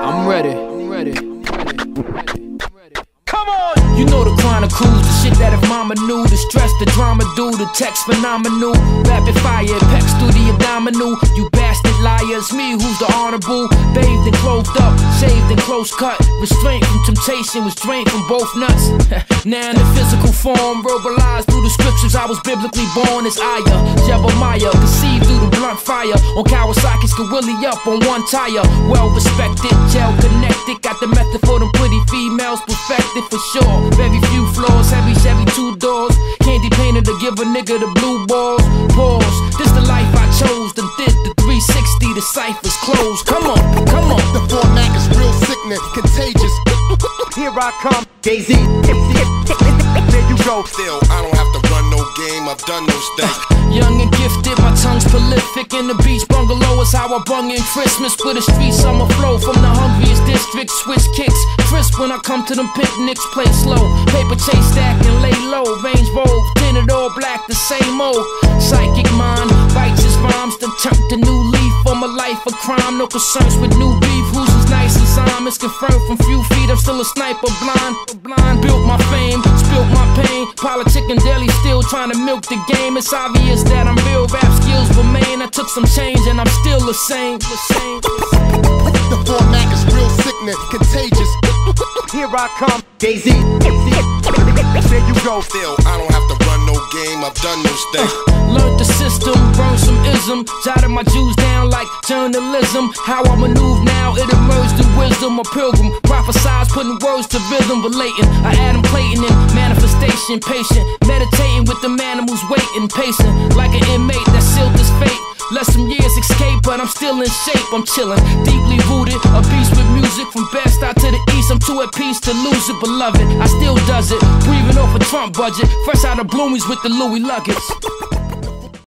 I'm ready. Come on! You know the chronicles, the shit that if mama knew, the stress, the drama do, the text phenomenal, rapid fire, pecs through the abdominal. You bastard liars, me who's the honorable, bathed and clothed up, shaved and close cut, restraint from temptation, was drained from both nuts. Now in the physical form, verbalized through the scriptures, I was biblically born as Aya, Jeremiah, conceived through the blunt fire, on Kawasaki's Gorilla up on one tire, well respected, gel connected, got the method for them pretty females, perfected for sure. Very few floors, heavy Chevy 2 doors, candy painted to give a nigga the blue balls. Pause, this the life I chose, done did the 360, the ciphers closed. Come on, come on. The format is real sickening, contagious. Here I come, Jay-Z. there you go. Still, I don't have to run no game, I've done no stunts. Young and gifted, my tongue's prolific. In the beach bungalow is how I brung in Christmas. With a street summer flow from the hungriest district. Switch kicks, crisp when I come to them picnics. Play slow, paper chase stack and lay low. Range roll, tinted all black, the same old. Psychic mind, righteous rhymes, then turned a new leaf on my life of crime. No concerns with new beef, who's as nice as I'm. It's confirmed from few feet, I'm still a sniper blind. Built my fame, spilt my pain. Politic and deli still trying to milk the game. It's obvious that I'm real, rap skills remain. I took some change and I'm still the same. The format is real sickening, contagious. Here I come, Jay-Z. there you go. Still, I don't have to run no game, I've done no stunts. Learned the system, burned some ism, jotted my Jews down like journalism. How I maneuver now, it emerged through wisdom. A pilgrim, prophesize, putting words to rhythm, relating. I Adam Clayton in manifestation, patient, meditating with the animals waiting, pacing like an inmate that sealed his fate. Let some years escape, but I'm still in shape. I'm chillin', deeply rooted, a beast with music from Bed-Stuy to the east. I'm too at peace to lose it, beloved. I still does it, breathing off a Trump budget, fresh out of Bloomies with the Louis luggage.